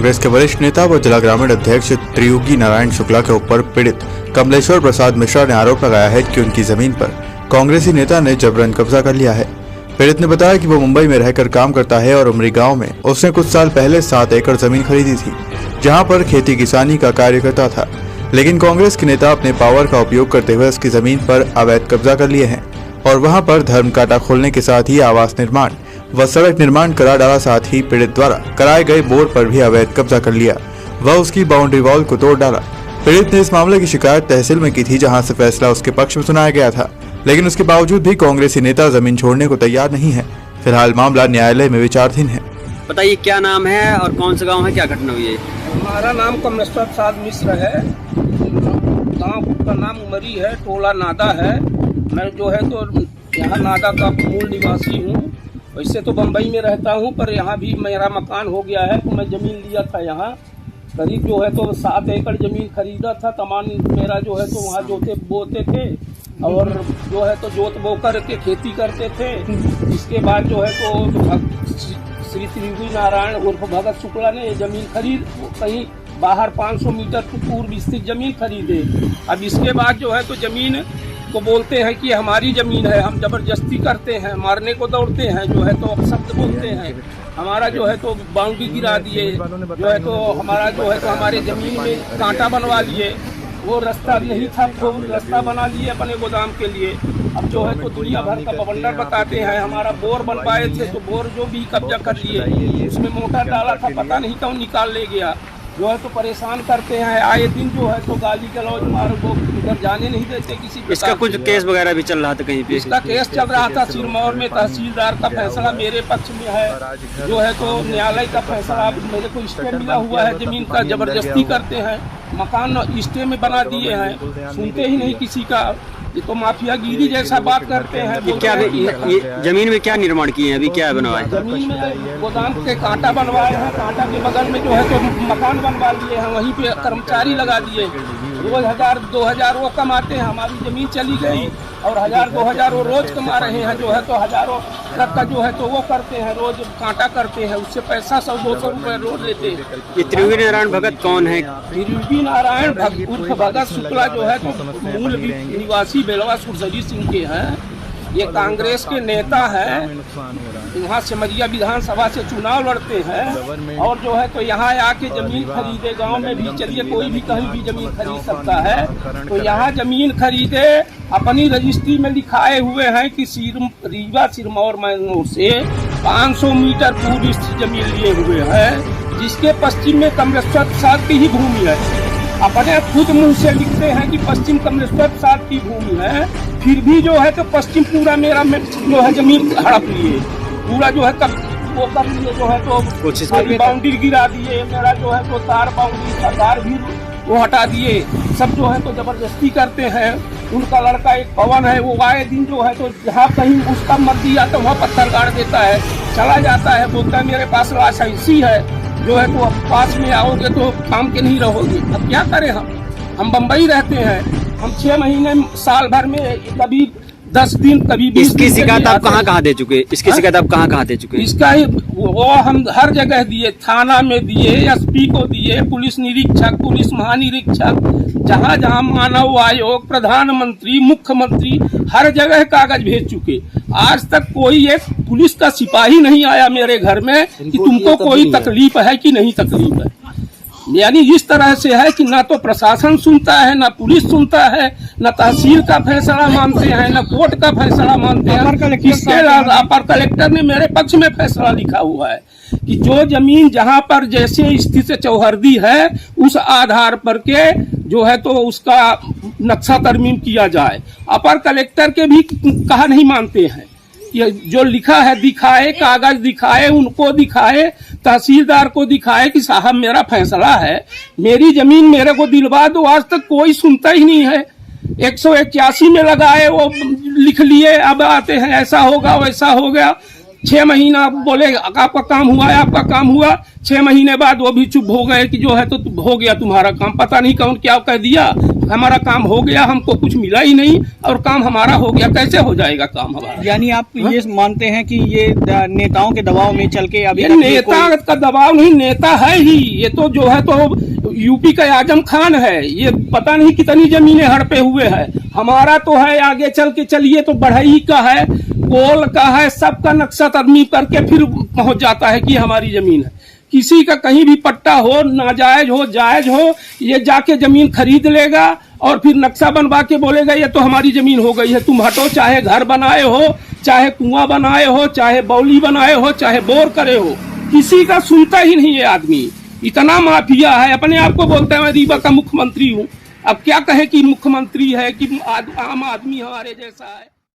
कांग्रेस के वरिष्ठ नेता व जिला ग्रामीण अध्यक्ष त्रियुगी नारायण शुक्ला के ऊपर पीड़ित कमलेश्वर प्रसाद मिश्रा ने आरोप लगाया है कि उनकी जमीन पर कांग्रेसी नेता ने जबरन कब्जा कर लिया है। पीड़ित ने बताया कि वो मुंबई में रहकर काम करता है और उमरी गांव में उसने कुछ साल पहले 7 एकड़ जमीन खरीदी थी, जहां पर खेती किसानी का कार्य करता था। लेकिन कांग्रेस के नेता अपने पावर का उपयोग करते हुए उसकी जमीन पर अवैध कब्जा कर लिए हैं और वहां पर धर्म कांटा खोलने के साथ ही आवास निर्माण व सड़क निर्माण करा डाला। साथ ही पीड़ित द्वारा कराए गए बोर पर भी अवैध कब्जा कर लिया व उसकी बाउंड्री वॉल को तोड़ डाला। पीड़ित ने इस मामले की शिकायत तहसील में की थी, जहां से फैसला उसके पक्ष में सुनाया गया था, लेकिन उसके बावजूद भी कांग्रेसी नेता जमीन छोड़ने को तैयार नहीं है। फिलहाल मामला न्यायालय में विचाराधीन है। बताइए क्या नाम है और कौन सा गांव है, क्या घटना हुई है? हमारा नाम कमलेश्वर प्रसाद मिश्र है। गांव का नाम उमरी है, टोला नादा है। मैं जो है तो यहाँ नादा का मूल निवासी हूँ। वैसे तो बम्बई में रहता हूँ, पर यहाँ भी मेरा मकान हो गया है, तो मैं ज़मीन लिया था यहाँ। करीब जो है तो 7 एकड़ ज़मीन खरीदा था। तमाम मेरा जो है तो वहाँ जोते बोते थे और जो है तो जोत बो कर के खेती करते थे। इसके बाद जो है तो श्री त्रियुगी नारायण उर्फ भगत शुक्ला ने ये ज़मीन खरीद कहीं बाहर 500 मीटर पूर्व स्थित ज़मीन खरीदे। अब इसके बाद जो है तो ज़मीन को बोलते हैं कि हमारी ज़मीन है, हम जबरदस्ती करते हैं, मारने को दौड़ते हैं, जो है तो अपशब्द बोलते हैं। हमारा जो है तो बाउंड्री गिरा दिए, जो है तो हमारा जो है तो हमारे ज़मीन में कांटा बनवा लिए। वो रास्ता नहीं था तो रास्ता बना लिए अपने गोदाम के लिए। अब जो है तो दुनिया भर का बवंडर बताते हैं। हमारा बोर बनवाए थे तो बोर जो भी कब्जा कर लिए, उसमें मोटर डाला था, पता नहीं कौन निकाल ले गया। जो है तो परेशान करते हैं आए दिन, जो है तो गाली गलौज मारो, वो इधर जाने नहीं देते किसी प्रकार। इसका कुछ केस वगैरह भी चल रहा था कहीं पे? इसका केस चल रहा था सिरमौर में। तहसीलदार का फैसला मेरे पक्ष में है। जो है तो न्यायालय का फैसला मेरे को स्टे मिला हुआ है। जमीन का जबरदस्ती करते हैं, मकान स्टे में बना दिए हैं, सुनते ही नहीं किसी का। ये तो माफियागिरी जैसा बात करते हैं। ये क्या ये जमीन में क्या निर्माण किए हैं, अभी क्या बनवाए? जमीन में गोदाम के कांटा बनवाए हैं, कांटा के बगल में जो है तो मकान बनवा लिए हैं, वहीं पे कर्मचारी लगा दिए। रोज 1000-2000 वो कमाते हैं। हमारी जमीन चली गई और 1000-2000 वो रोज कमा रहे हैं। जो है तो हजारों ट्रक का जो है तो वो करते हैं, रोज कांटा करते हैं, उससे पैसा 100-200 रुपये रोज लेते हैं। ये त्रियुगी नारायण भगत कौन है? त्रियुगी नारायण उर्फ भगत शुक्ला जो है तो मूल निवासी बेलवा सुरसरी सिंह के हैं। ये कांग्रेस के नेता हैं, यहाँ सिमरिया विधानसभा से चुनाव लड़ते हैं और जो है तो यहाँ आके जमीन खरीदे। गांव में भी चलिए कोई भी कहीं भी जमीन खरीद सकता है, तो यहाँ जमीन खरीदे। अपनी रजिस्ट्री में लिखाए हुए हैं कि रीवा सिरमौर मैनोर से 500 मीटर पूर्व स्थित जमीन लिए हुए हैं, जिसके पश्चिम में कमलेश्वर प्रसाद की ही भूमि है। अपने खुद मुंह से लिखते हैं कि पश्चिम कमलेश्वर प्रसाद की भूमि है, फिर भी जो है तो पश्चिम पूरा मेरा जो है जमीन हड़प लिए, पूरा जो है वो कर लिए। जो है तो बाउंड्री गिरा दिए, मेरा जो है तो तार बाउंड्री का तार भी वो हटा दिए। सब जो है तो जबरदस्ती करते हैं। उनका लड़का एक पवन है, वो आए दिन जो है तो जहाँ कहीं उसका मर्जी आता है वहाँ पत्थर गाड़ देता है, चला जाता है, बोलता है मेरे पास लाइसेंसी है। जो है तो पास में आओगे तो काम के नहीं रहोगे। अब क्या करें हम बम्बई रहते हैं। हम 6 महीने साल भर में कभी 10 दिन कभी 20 दिन। इसकी शिकायत आप कहाँ दे चुके? इसकी शिकायत आप कहाँ दे चुके? इसका वो हम हर जगह दिए, थाना में दिए, एसपी को दिए, पुलिस निरीक्षक, पुलिस महानिरीक्षक, जहाँ जहाँ मानव आयोग, प्रधानमंत्री, मुख्यमंत्री, हर जगह कागज भेज चुके। आज तक कोई एक पुलिस का सिपाही नहीं आया मेरे घर में कि तुमको कोई तकलीफ है कि नहीं तकलीफ है। यानी इस तरह से है कि ना तो प्रशासन सुनता है, ना पुलिस सुनता है, ना तहसील का फैसला मानते हैं, ना कोर्ट का फैसला मानते हैं। इसके अलावा अपर कलेक्टर ने मेरे पक्ष में फैसला लिखा हुआ है कि जो जमीन जहां पर जैसे स्थिति चौहर्दी है, उस आधार पर के जो है तो उसका नक्शा तरमीम किया जाए। अपर कलेक्टर के भी कहा नहीं मानते हैं। ये जो लिखा है दिखाए, कागज दिखाए, उनको दिखाए, तहसीलदार को दिखाए कि साहब मेरा फैसला है, मेरी जमीन मेरे को दिलवा दो। आज तक कोई सुनता ही नहीं है। 181 में लगाए, वो लिख लिए, अब आते हैं ऐसा होगा वैसा हो गया। 6 महीना बोले आपका काम हुआ है, आपका काम हुआ, 6 महीने बाद वो भी चुप हो गए कि जो है तो हो गया तुम्हारा काम। पता नहीं कौन क्या कह दिया, हमारा काम हो गया, हमको कुछ मिला ही नहीं और काम हमारा हो गया। कैसे हो जाएगा काम हमारा? यानी आप ये मानते हैं कि ये नेताओं के दबाव में चल के अभी ये नेता का दबाव नहीं, नेता है ही ये तो जो है तो यूपी का आजम खान है। ये पता नहीं कितनी जमीनें हड़पे हुए है। हमारा तो है आगे चल के चलिए तो बढ़ई का है, कोल का है, सबका नक्शा तदमी करके फिर पहुंच जाता है कि हमारी जमीन है। किसी का कहीं भी पट्टा हो, नाजायज हो जायज हो, ये जाके जमीन खरीद लेगा और फिर नक्शा बनवा के बोलेगा ये तो हमारी जमीन हो गई है, तुम हटो। चाहे घर बनाए हो, चाहे कुआं बनाए हो, चाहे बौली बनाए हो, चाहे बोर करे हो, किसी का सुनता ही नहीं है आदमी। इतना माफिया है, अपने आप को बोलते हैं मैं रीवा का मुख्यमंत्री हूँ। अब क्या कहे कि मुख्यमंत्री है कि आम आदमी हमारे जैसा है।